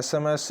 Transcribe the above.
SMS